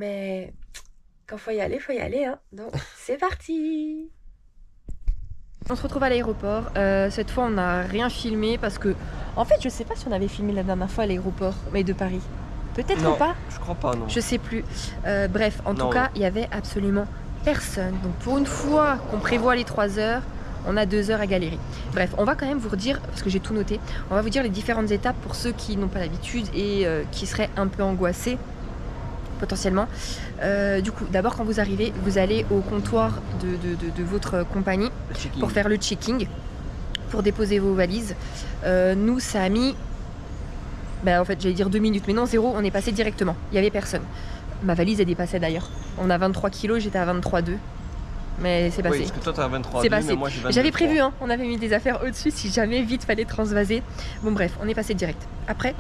Mais quand faut y aller, hein. Donc c'est parti. On se retrouve à l'aéroport. Cette fois, on n'a rien filmé parce que, en fait, je sais pas si on avait filmé la dernière fois à l'aéroport, mais de Paris. Peut-être pas. Je crois pas, non. Je sais plus. Bref, en tout cas, il y avait absolument personne. Donc pour une fois qu'on prévoit les 3 heures, on a 2 heures à galérer. Bref, on va quand même vous redire, parce que j'ai tout noté, on va vous dire les différentes étapes pour ceux qui n'ont pas l'habitude et qui seraient un peu angoissés potentiellement. Du coup, d'abord quand vous arrivez, vous allez au comptoir de votre compagnie pour faire le checking, pour déposer vos valises. Nous, ça a mis, en fait j'allais dire 2 minutes, mais non, 0, on est passé directement, il n'y avait personne. Ma valise est dépassée d'ailleurs. On a 23 kilos, j'étais à 23,2. Mais c'est passé. Oui, parce que toi t'as 23, c'est passé. mais moi j'ai 22. J'avais prévu, hein, on avait mis des affaires au-dessus si jamais vite fallait transvaser. Bon bref, on est passé direct. Après,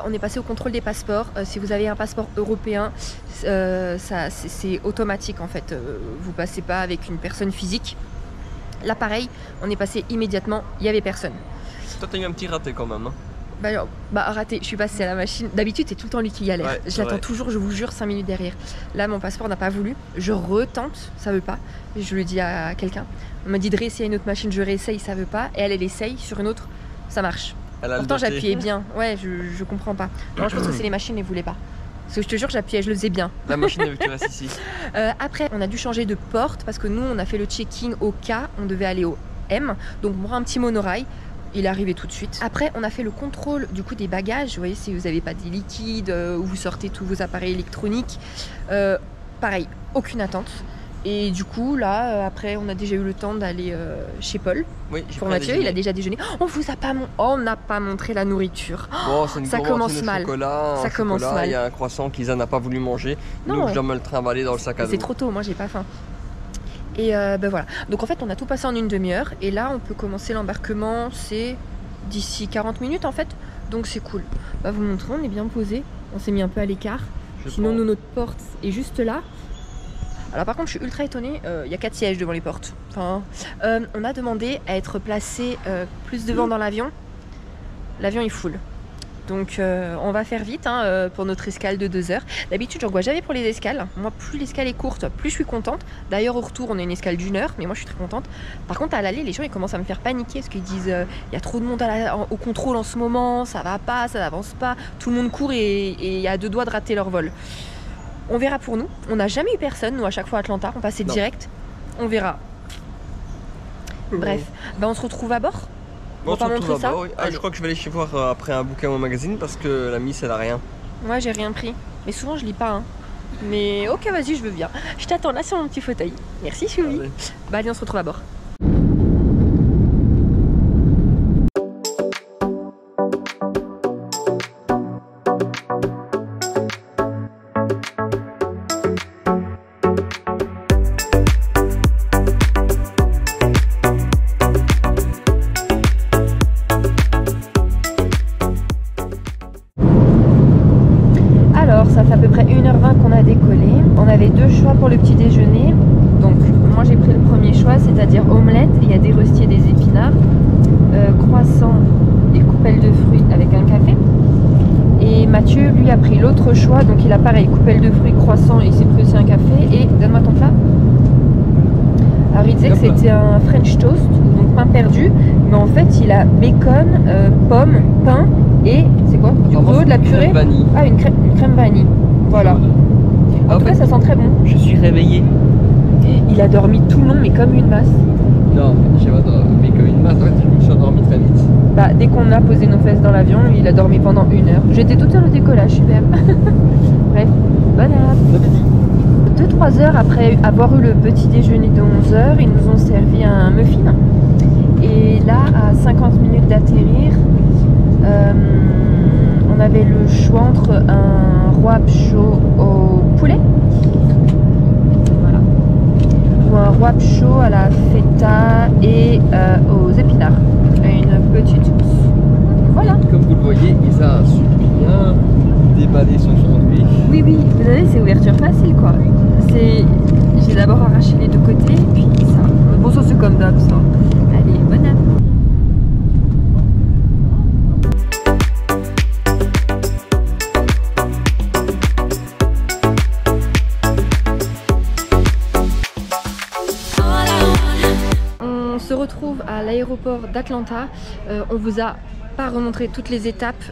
on est passé au contrôle des passeports. Si vous avez un passeport européen, c'est automatique en fait. Vous passez pas avec une personne physique. Là pareil, on est passé immédiatement, il n'y avait personne. Toi t'as eu un petit raté quand même, hein. Raté, je suis passée à la machine. D'habitude c'est tout le temps lui qui galère. Ouais, je l'attends toujours, je vous jure, 5 minutes derrière. Là mon passeport n'a pas voulu. Je retente, ça veut pas. Je le dis à quelqu'un. On m'a dit de réessayer à une autre machine, je réessaye, ça veut pas. Et elle essaye sur une autre, ça marche. Pourtant j'appuyais bien. Ouais, je comprends pas. Non, je pense que c'est les machines, elles voulaient pas. Parce que je te jure, j'appuyais, je le faisais bien. La machine veut que tu restes ici. Après, on a dû changer de porte parce que nous, on a fait le check-in au K, on devait aller au M. Donc, on prend un petit monorail. Il est arrivé tout de suite. Après, on a fait le contrôle du coup des bagages. Vous voyez, si vous n'avez pas des liquides, où vous sortez tous vos appareils électroniques. Pareil, aucune attente. Et du coup, là, après, on a déjà eu le temps d'aller chez Paul. Oui, pour Mathieu, il a déjà déjeuné. On n'a pas montré la nourriture. Bon, c'est une ça commence mal. Ça commence mal. Il y a un croissant qu'Isa n'a pas voulu manger. Non. Donc je dois me le trimballer dans le sac à dos. C'est trop tôt, moi j'ai pas faim. Et voilà. Donc en fait, on a tout passé en une demi-heure. Et là, on peut commencer l'embarquement. C'est d'ici 40 minutes en fait. Donc c'est cool. On va vous montrer, on est bien posé. On s'est mis un peu à l'écart. Sinon, nous, notre porte est juste là. Alors par contre je suis ultra étonnée, il y a 4 sièges devant les portes. Enfin, on a demandé à être placé plus devant dans l'avion. L'avion est full. Donc on va faire vite hein, pour notre escale de 2 heures. D'habitude je ne vois jamais pour les escales. Moi plus l'escale est courte, plus je suis contente. D'ailleurs au retour on a une escale d'1 heure, mais moi je suis très contente. Par contre à l'aller les gens ils commencent à me faire paniquer parce qu'ils disent il y a trop de monde au contrôle en ce moment, ça va pas, ça n'avance pas. Tout le monde court et a 2 doigts de rater leur vol. On verra pour nous. On n'a jamais eu personne, nous à chaque fois à Atlanta, on passait direct. On verra. Bref, on se retrouve à bord. On va pas montrer ça. Oui. Je crois que je vais aller chez voir après un bouquin au magazine parce que la Miss elle a rien. Moi j'ai rien pris. Mais souvent je lis pas. Hein. Mais ok, vas-y, je veux bien. Je t'attends là sur mon petit fauteuil. Merci Sylvie. Allez, on se retrouve à bord. Ça fait à peu près 1h20 qu'on a décollé. On avait 2 choix pour le petit déjeuner. Donc moi j'ai pris le premier choix, c'est-à-dire omelette. Il y a des röstiers et des épinards, croissant et coupelle de fruits avec un café. Et Mathieu lui a pris l'autre choix, donc il a pareil, coupelle de fruits, croissant et il s'est pris aussi un café. Et donne-moi ton plat. Alors il disait que c'était un French toast, donc pain perdu, mais en fait il a bacon, pommes, pain et c'est quoi? Du gros, de la purée? Ah, une crème vanille. Voilà. En tout cas ça sent très bon. Je suis réveillé. Il a dormi tout le long mais comme une masse. Non, j'ai pas dormi comme une masse, en fait je me suis endormi très vite. Dès qu'on a posé nos fesses dans l'avion, il a dormi pendant 1 heure. J'étais toute seule au décollage, super. Bref, bonne appétit. 2-3 heures après avoir eu le petit déjeuner de 11 heures, ils nous ont servi un muffin. Et là, à 50 minutes d'atterrir, on avait le choix entre un roi chaud au poulet, voilà, ou un roi chaud à la feta et aux épinards, et une petite sauce. Voilà. Comme vous le voyez, Isa a su bien déballer son sandwich. Oui, vous savez, c'est ouverture facile quoi. J'ai d'abord arraché les 2 côtés, puis ça. Bon, ça c'est comme d'hab ça. Allez, bonne app. retrouve à l'aéroport d'Atlanta. On vous a pas remontrer toutes les étapes,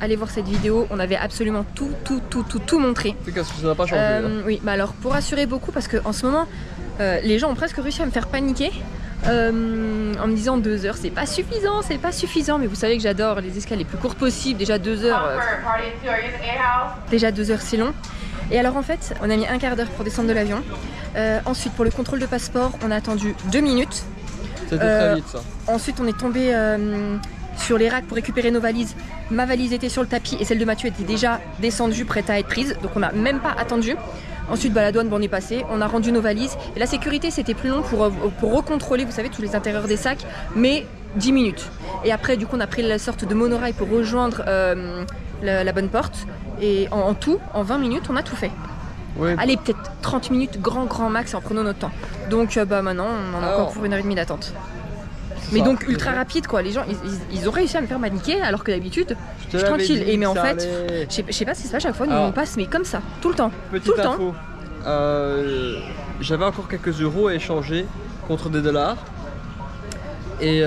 allez voir cette vidéo, on avait absolument tout montré. C'est qu'est-ce que ça n'a pas changé Oui, mais alors pour rassurer beaucoup, parce qu'en ce moment les gens ont presque réussi à me faire paniquer en me disant 2 heures c'est pas suffisant, mais vous savez que j'adore les escales les plus courtes possibles, déjà 2 heures c'est long. Et alors en fait on a mis un quart d'heure pour descendre de l'avion, ensuite pour le contrôle de passeport on a attendu 2 minutes. C'était très vite ça. Ensuite on est tombé sur les racks pour récupérer nos valises. Ma valise était sur le tapis et celle de Mathieu était déjà descendue, prête à être prise, donc on n'a même pas attendu. Ensuite la douane on est passé, on a rendu nos valises et la sécurité c'était plus long pour recontrôler, vous savez, tous les intérieurs des sacs, mais 10 minutes. Et après du coup on a pris la sorte de monorail pour rejoindre la bonne porte et en tout, en 20 minutes on a tout fait. Oui. Allez, peut-être 30 minutes grand max en prenant notre temps. Donc maintenant on en a encore pour 1h30 d'attente. Mais donc ultra rapide quoi, les gens ils ont réussi à me faire paniquer alors que d'habitude je suis tranquille. Et mais en fait, je sais pas si c'est pas chaque fois, nous on passe mais comme ça, tout le temps. Petite info, j'avais encore quelques euros à échanger contre des dollars. Et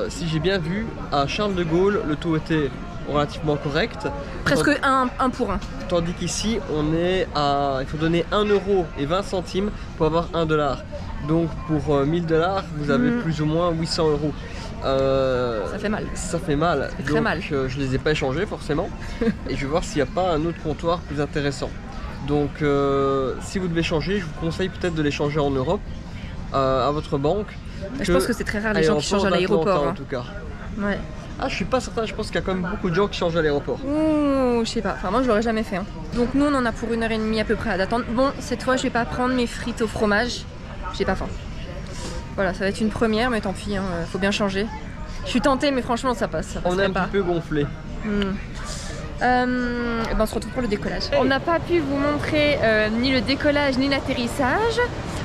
si j'ai bien vu, à Charles de Gaulle le taux était relativement correct. Presque 1 pour 1. Tandis qu'ici on est à, il faut donner 1,20 € pour avoir 1 dollar. Donc pour 1000 $, vous avez plus ou moins 800 €. Ça fait mal. Ça fait mal. C'est très mal. Je les ai pas échangés forcément. Et je vais voir s'il n'y a pas un autre comptoir plus intéressant. Donc si vous devez changer, je vous conseille peut-être de les changer en Europe à votre banque. Je pense que c'est très rare les gens qui changent à l'aéroport. En tout cas. Ouais. Ah, je suis pas certain, je pense qu'il y a quand même beaucoup de gens qui changent à l'aéroport. Ouh, je sais pas, enfin moi je l'aurais jamais fait. Donc nous on en a pour 1h30 à peu près à d'attendre. Bon, cette fois je vais pas prendre mes frites au fromage. J'ai pas faim. Voilà, ça va être une première, mais tant pis, hein, faut bien changer. Je suis tentée, mais franchement, ça passe. Ça on est un petit peu gonflé. On se retrouve pour le décollage. On n'a pas pu vous montrer ni le décollage ni l'atterrissage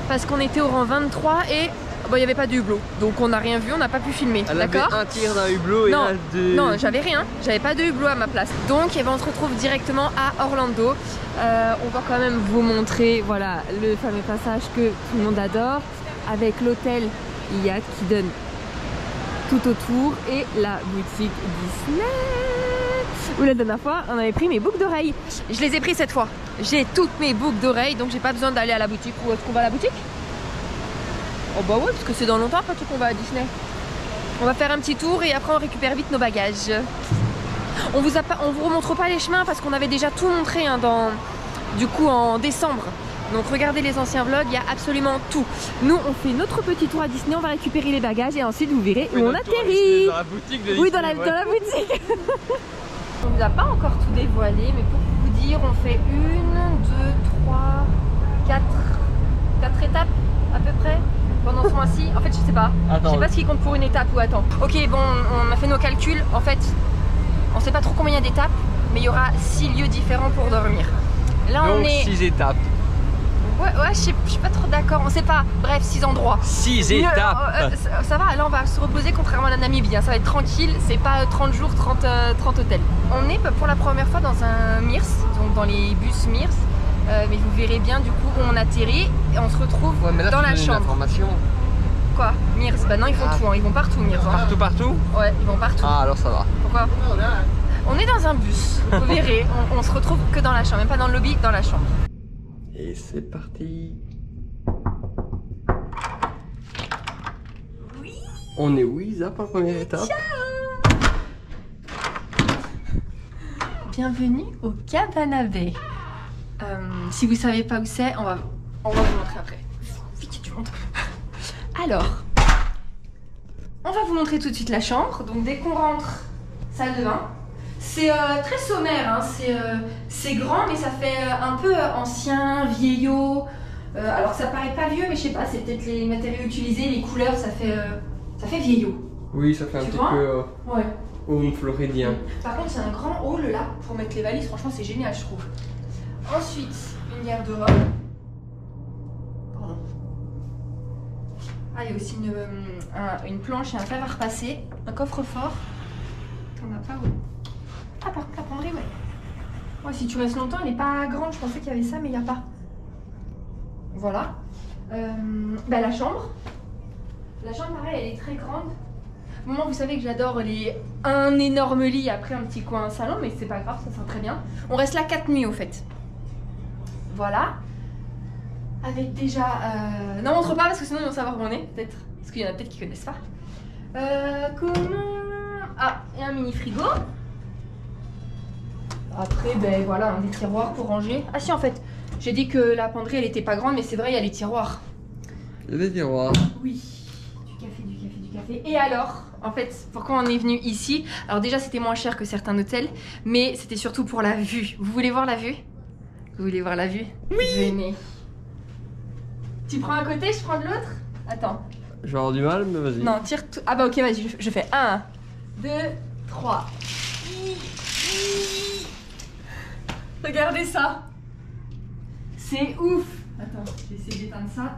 parce qu'on était au rang 23 et il n'y avait pas de hublot. Donc on n'a rien vu, on n'a pas pu filmer. Elle avait un tir d'un hublot et non, de... Non, j'avais rien, j'avais pas de hublot à ma place. Donc on se retrouve directement à Orlando. On va quand même vous montrer voilà, le fameux passage que tout le monde adore avec l'hôtel Hyatt qui donne tout autour et la boutique Disney où la dernière fois on avait pris mes boucles d'oreilles. Je les ai pris cette fois. J'ai toutes mes boucles d'oreilles donc j'ai pas besoin d'aller à la boutique. Où est-ce qu'on va à la boutique? Oh bah ouais, parce que c'est dans longtemps après tout qu'on va à Disney. On va faire un petit tour et après on récupère vite nos bagages. On vous remontre pas les chemins parce qu'on avait déjà tout montré hein, du coup en décembre. Donc regardez les anciens vlogs, il y a absolument tout. Nous on fait notre petit tour à Disney, on va récupérer les bagages et ensuite vous verrez où on atterrit. Dans la boutique de Disney. Oui, dans la boutique. On vous a pas encore tout dévoilé, mais pour vous dire, on fait 1, 2, 3, 4 étapes à peu près pendant ce mois-ci. En fait je sais pas. Attends, je sais pas ce qui compte pour une étape ou attends. Ok, bon on a fait nos calculs. En fait on sait pas trop combien d'étapes, mais il y aura 6 lieux différents pour dormir. Là donc, on est 6 étapes. Ouais, je suis pas trop d'accord, on sait pas. Bref, 6 endroits. 6 étapes. Ça va, là on va se reposer contrairement à la Namibie, hein. Ça va être tranquille, c'est pas 30 jours, 30 hôtels. On est pour la première fois dans un Mears, donc dans les bus Mears. Mais vous verrez bien du coup où on atterrit et on se retrouve dans la chambre. Quoi? Mears? Bah non, ils font tout, hein. Ils vont partout Mears. Hein. Partout? Ouais, ils vont partout. Ah alors ça va. Pourquoi? On est dans un bus, vous verrez, on se retrouve que dans la chambre, même pas dans le lobby, dans la chambre. Et c'est parti. Oui. On est Wiza pour la première étape. Ciao. Bienvenue au Cabana Bay. Si vous savez pas où c'est, on va vous montrer après. Vite, tu montres. Alors, on va vous montrer tout de suite la chambre. Donc dès qu'on rentre, salle de bain. C'est très sommaire, hein. C'est grand mais ça fait un peu ancien, vieillot. Alors ça paraît pas vieux mais je sais pas, c'est peut-être les matériaux utilisés, les couleurs, ça fait vieillot. Oui, ça fait un petit peu ouais. home floridien. Par contre c'est un grand hall là pour mettre les valises, franchement c'est génial je trouve. Ensuite, une garde-robe. Pardon. Ah, il y a aussi une planche et un fer à repasser, un coffre-fort. On n'a pas où. Ah, par contre, la penderie, ouais. Ouais, si tu restes longtemps, elle n'est pas grande. Je pensais qu'il y avait ça, mais il n'y a pas. Voilà. La chambre. La chambre, pareil, elle est très grande. Moi, vous savez que j'adore un énorme lit, après un petit coin salon, mais c'est pas grave, ça sera très bien. On reste là 4 nuits au fait. Voilà. Avec déjà... Non, montre pas parce que sinon ils vont savoir où on est, peut-être. Parce qu'il y en a peut-être qui connaissent pas. Comment... Ah, et un mini frigo. Après, ben voilà, des tiroirs pour ranger. Ah si, en fait, j'ai dit que la penderie, elle était pas grande, mais c'est vrai, il y a les tiroirs. Il y a des tiroirs. Oui. Du café. Et alors, en fait, pourquoi on est venu ici? Alors déjà, c'était moins cher que certains hôtels, mais c'était surtout pour la vue. Vous voulez voir la vue? Vous voulez voir la vue? Oui. Venez. Tu prends un côté, je prends de l'autre? Attends. Je vais avoir du mal, mais vas-y. Non, tire tout. Ah bah ok, vas-y, je fais 1, 2, 3. Regardez ça. C'est ouf. Attends, je vais essayer d'éteindre ça.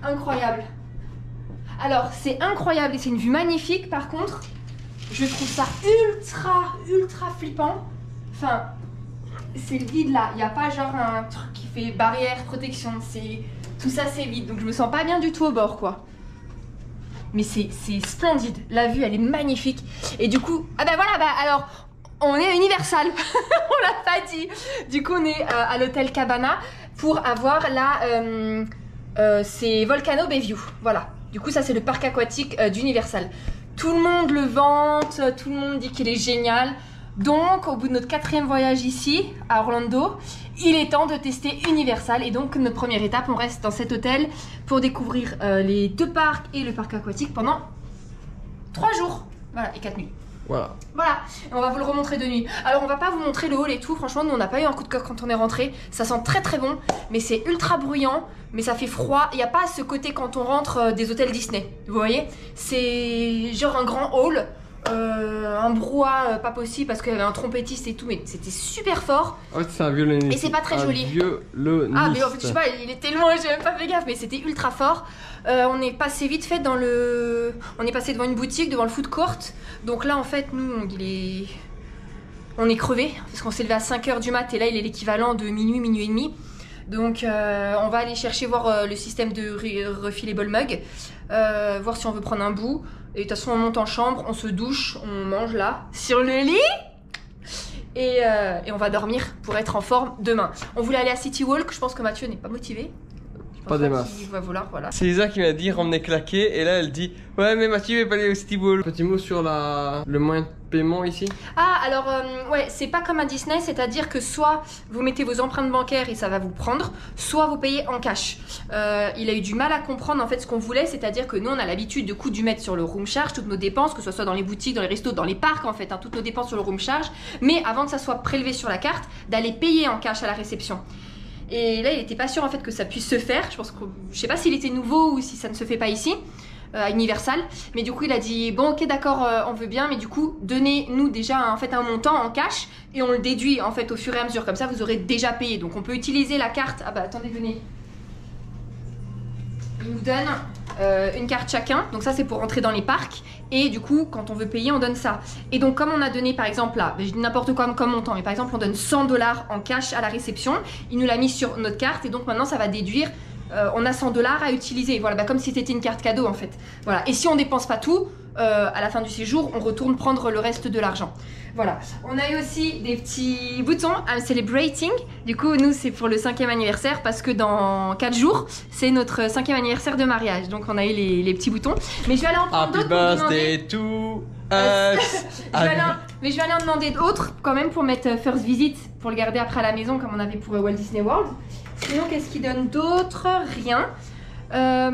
Incroyable. Alors, c'est incroyable et c'est une vue magnifique. Par contre, je trouve ça ultra flippant. Enfin, c'est le vide là. Il n'y a pas genre un truc qui fait barrière, protection. Tout ça, c'est vide. Donc, je me sens pas bien du tout au bord, quoi. Mais c'est splendide. La vue, elle est magnifique. Et du coup, ah bah voilà, alors, on est à Universal. On l'a pas dit. Du coup, on est à l'hôtel Cabana pour avoir c'est Volcano Bayview, voilà. Du coup, ça c'est le parc aquatique d'Universal. Tout le monde le vante, tout le monde dit qu'il est génial. Donc, au bout de notre 4e voyage ici, à Orlando, il est temps de tester Universal. Et donc, notre première étape, on reste dans cet hôtel pour découvrir les 2 parcs et le parc aquatique pendant 3 jours. Voilà, et 4 nuits. Voilà. Voilà, et on va vous le remontrer de nuit. Alors on va pas vous montrer le hall et tout, franchement nous on n'a pas eu un coup de cœur quand on est rentré. Ça sent très bon, mais c'est ultra bruyant, mais ça fait froid. Il n'y a pas ce côté quand on rentre des hôtels Disney, vous voyez. C'est genre un grand hall, un brouhaha pas possible parce qu'il y avait un trompettiste et tout, mais c'était super fort. En fait c'est un violoniste. Et c'est pas très joli. Violoniste. Ah mais en fait je sais pas, il était loin, j'ai même pas fait gaffe, mais c'était ultra fort. On est passé vite fait dans le... On est passé devant une boutique, devant le food court. Donc là en fait nous on est crevés parce qu'on s'est levé à 5h du mat et là il est l'équivalent de minuit et demi. Donc on va aller chercher voir le système de refillable mug, voir si on veut prendre un bout. Et de toute façon on monte en chambre, on se douche, on mange là sur le lit et on va dormir pour être en forme demain. On voulait aller à City Walk, je pense que Mathieu n'est pas motivé. Pas des masses. Voilà. C'est Lisa qui m'a dit ramener claqué et là elle dit ouais mais Mathieu veut pas aller au City Ball. Petit mot sur le moyen de paiement ici. Ah alors ouais, c'est pas comme à Disney, c'est-à-dire que soit vous mettez vos empreintes bancaires et ça va vous prendre, soit vous payez en cash. Il a eu du mal à comprendre en fait ce qu'on voulait, c'est-à-dire que nous on a l'habitude de du mettre sur le room charge toutes nos dépenses, que ce soit dans les boutiques, dans les restos, dans les parcs en fait, toutes nos dépenses sur le room charge, mais avant que ça soit prélevé sur la carte, d'aller payer en cash à la réception. Et là, il était pas sûr en fait que ça puisse se faire. Je sais pas s'il était nouveau ou si ça ne se fait pas ici, à Universal. Mais du coup, il a dit bon, ok, d'accord, on veut bien, mais du coup, donnez-nous déjà en fait un montant en cash et on le déduit en fait au fur et à mesure. Comme ça, vous aurez déjà payé. Donc, on peut utiliser la carte. Ah bah attendez, venez. Il nous donne une carte chacun. Donc ça, c'est pour rentrer dans les parcs. Et du coup, quand on veut payer, on donne ça. Et donc, comme on a donné, par exemple, là, je dis n'importe quoi comme montant, mais par exemple, on donne 100 $ en cash à la réception. Il nous l'a mis sur notre carte et donc maintenant, ça va déduire. On a 100 $ à utiliser. Voilà, bah, comme si c'était une carte cadeau en fait. Voilà. Et si on dépense pas tout, à la fin du séjour, on retourne prendre le reste de l'argent. Voilà. On a eu aussi des petits boutons I'm celebrating. Du coup, nous, c'est pour le 5e anniversaire parce que dans 4 jours, c'est notre 5e anniversaire de mariage. Donc, on a eu les petits boutons. Mais je vais aller en prendre d'autres. Happy birthday to us. Mais je vais aller en demander d'autres quand même pour mettre first visit, pour le garder après à la maison comme on avait pour Walt Disney World. Sinon, qu'est-ce qu'ils donnent d'autre? Rien. Ah,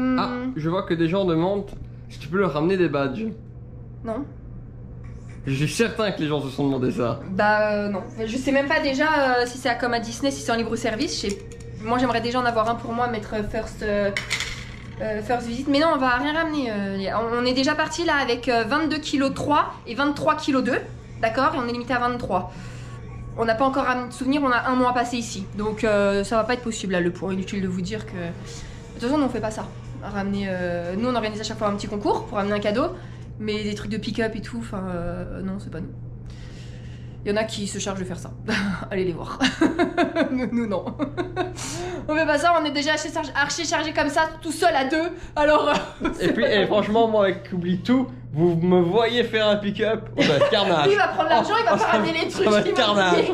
je vois que des gens demandent si tu peux leur ramener des badges. Non. Je suis certain que les gens se sont demandé ça. Bah non. Je sais même pas déjà si c'est comme à Disney, si c'est en libre service. Moi, j'aimerais déjà en avoir un pour moi, mettre first visit. Mais non, on va rien ramener. On est déjà parti là avec 22 kg 3 et 23 kg 2. D'accord? Et on est limité à 23. On n'a pas encore ramené de souvenirs, on a un mois passé ici. Donc ça va pas être possible là, le poids. Inutile de vous dire que... De toute façon, nous on fait pas ça. Ramener, nous on organise à chaque fois un petit concours pour ramener un cadeau. Mais des trucs de pick-up et tout, enfin non, c'est pas nous. Il y en a qui se chargent de faire ça. Allez les voir. nous non. On fait pas ça, on est déjà archi chargé comme ça, tout seul à deux. Alors. Et puis, franchement, moi avec Oublie Tout, vous me voyez faire un pick-up, on va être carnage. Lui, il va prendre l'argent, il va pas ramener les trucs. Ça va être carnage.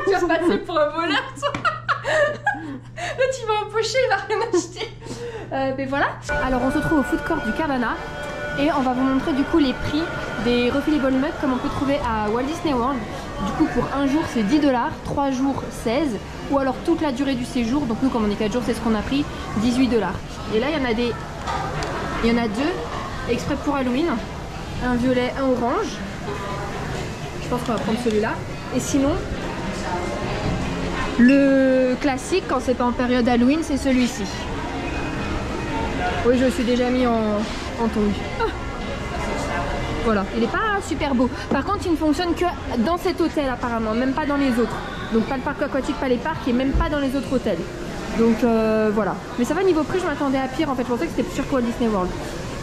Tu vas passer pour un voleur, toi. Là, tu vas empocher, il va rien acheter. Mais voilà. Alors, on se trouve au food court du Cabana. Et on va vous montrer du coup les prix des refillable mugs comme on peut trouver à Walt Disney World. Du coup pour un jour c'est 10 $, 3 jours 16 ou alors toute la durée du séjour. Donc nous comme on est 4 jours c'est ce qu'on a pris, 18 $. Et là il y en a deux exprès pour Halloween. Un violet, un orange. Je pense qu'on va prendre celui-là. Et sinon le classique quand c'est pas en période Halloween c'est celui-ci. Oui je me suis déjà mis en tongue. Voilà, il est pas super beau. Par contre, il ne fonctionne que dans cet hôtel apparemment, même pas dans les autres. Donc pas le parc aquatique, pas les parcs et même pas dans les autres hôtels. Donc voilà. Mais ça va niveau prix, je m'attendais à pire en fait. Je pensais que c'était plus cher que Walt Disney World.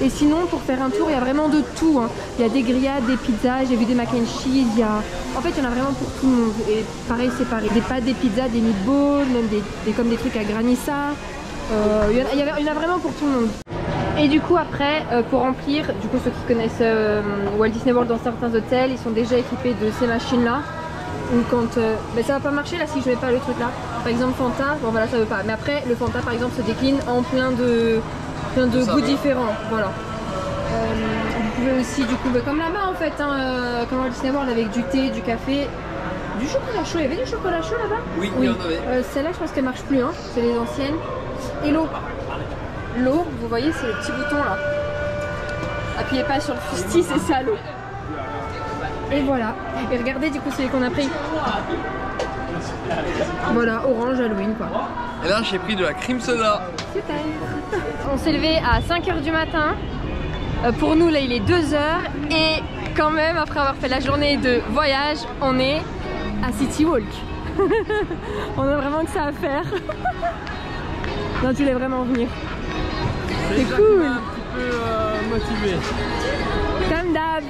Et sinon, pour faire un tour, il y a vraiment de tout. Hein. Il y a des grillades, des pizzas, j'ai vu des mac and cheese. Il y a... En fait, il y en a vraiment pour tout le monde. Et pareil, c'est pareil. Des pâtes, des pizzas, des meatballs, même comme des trucs à granissa. Il y en a vraiment pour tout le monde. Et du coup après, pour remplir, du coup ceux qui connaissent Walt Disney World dans certains hôtels, ils sont déjà équipés de ces machines là. Ou quand, ça va pas marcher là si je mets pas le truc là. Par exemple Fanta, bon voilà ça veut pas. Mais après le Fanta par exemple se décline en plein de goûts différents. Voilà. Vous pouvez aussi du coup, comme là-bas en fait, hein, comme Walt Disney World avec du thé, du café, du chocolat chaud. Il y avait du chocolat chaud là-bas? Oui, il y en avait. Celle-là je pense qu'elle marche plus, hein. C'est les anciennes. Et l'eau. L'eau, vous voyez, c'est le petit bouton là. Appuyez pas sur le fusti, c'est ça l'eau. Et voilà. Et regardez du coup celui qu'on a pris. Voilà, orange Halloween quoi. Et là j'ai pris de la cream soda. Super. On s'est levé à 5 h du matin. Pour nous là il est 2 h. Et quand même après avoir fait la journée de voyage, on est à City Walk. On a vraiment que ça à faire. Non, tu voulais vraiment venir. C'est cool. Un petit peu motivé. Comme d'hab.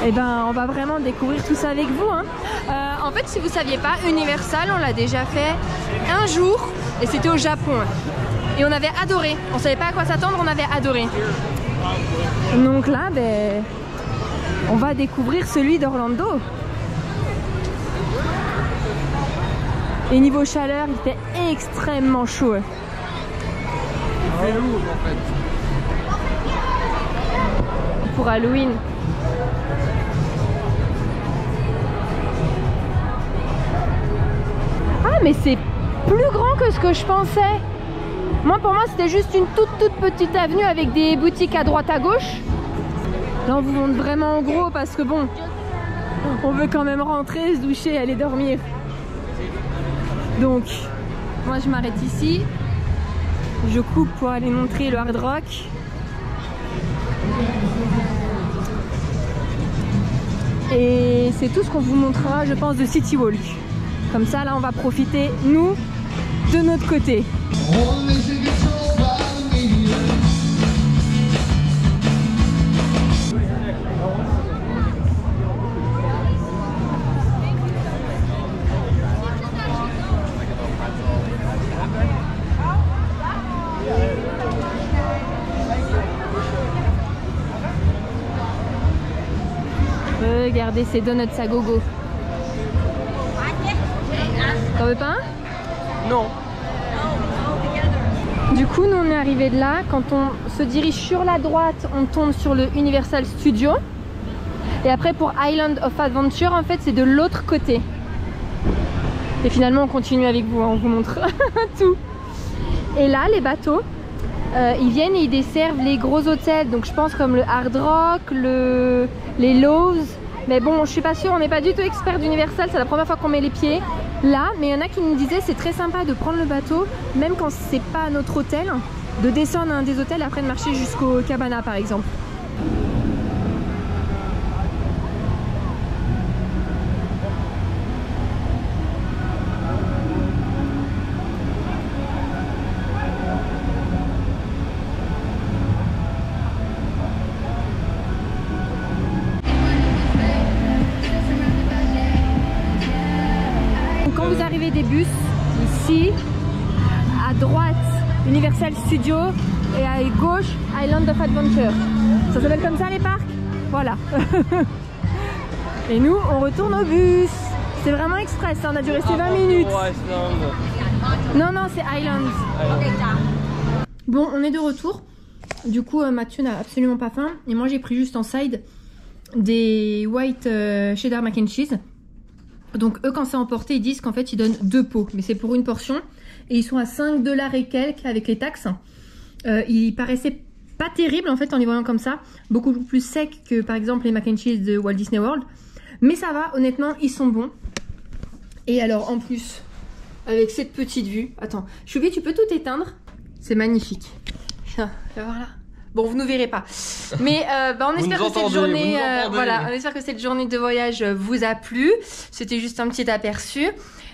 Et ben on va vraiment découvrir tout ça avec vous. Hein. En fait si vous saviez pas, Universal on l'a déjà fait un jour et c'était au Japon. Et on avait adoré. On savait pas à quoi s'attendre, on avait adoré. Donc là ben on va découvrir celui d'Orlando. Et niveau chaleur il était extrêmement chaud. C'est lourd en fait. Pour Halloween. Ah mais c'est plus grand que ce que je pensais. Moi pour moi c'était juste une toute petite avenue avec des boutiques à droite à gauche. Là on vous montre vraiment en gros parce que bon, on veut quand même rentrer, se doucher, aller dormir. Donc moi je m'arrête ici. Je coupe pour aller montrer le Hard Rock. Et c'est tout ce qu'on vous montrera, je pense, de City Walk. Comme ça, là, on va profiter, nous, de notre côté. Regardez ces donuts à gogo. T'en veux pas un? Non. Du coup, nous on est arrivé de là. Quand on se dirige sur la droite, on tombe sur le Universal Studio. Et après, pour Island of Adventure, en fait, c'est de l'autre côté. Et finalement, on continue avec vous. On vous montre tout. Et là, les bateaux, ils viennent et ils desservent les gros hôtels. Donc, je pense comme le Hard Rock, les Lowe's. Mais bon, je suis pas sûre, on n'est pas du tout expert d'Universal, c'est la première fois qu'on met les pieds là. Mais il y en a qui nous disaient c'est très sympa de prendre le bateau, même quand c'est pas à notre hôtel, de descendre à un des hôtels et après de marcher jusqu'au Cabana par exemple. ici. À droite, Universal Studios. Et à gauche, Island of Adventure. Ça s'appelle comme ça les parcs? Voilà. Et nous, on retourne au bus. C'est vraiment express, hein, on a dû rester 20 minutes. Non, non, c'est Islands. Bon, on est de retour. Du coup, Mathieu n'a absolument pas faim. Et moi, j'ai pris juste en side des white cheddar mac and cheese. Donc, eux, quand c'est emporté, ils disent qu'en fait, ils donnent 2 pots. Mais c'est pour une portion. Et ils sont à 5 $ et quelques avec les taxes. Ils paraissaient pas terribles en fait en les voyant comme ça. Beaucoup plus secs que par exemple les mac and cheese de Walt Disney World. Mais ça va, honnêtement, ils sont bons. Et alors, en plus, avec cette petite vue... Attends, Choubi, tu peux tout éteindre? C'est magnifique. Tiens, voilà. Bon, vous ne verrez pas. Mais on espère que cette journée... voilà, on espère que cette journée de voyage vous a plu. C'était juste un petit aperçu.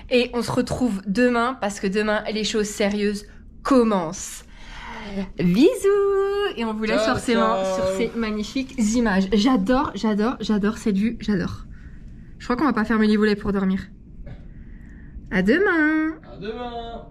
Et on se retrouve demain, parce que demain, les choses sérieuses commencent. Bisous! Et on vous laisse forcément sur ces magnifiques images. J'adore cette vue, j'adore. Je crois qu'on va pas fermer les volets pour dormir. À demain! À demain!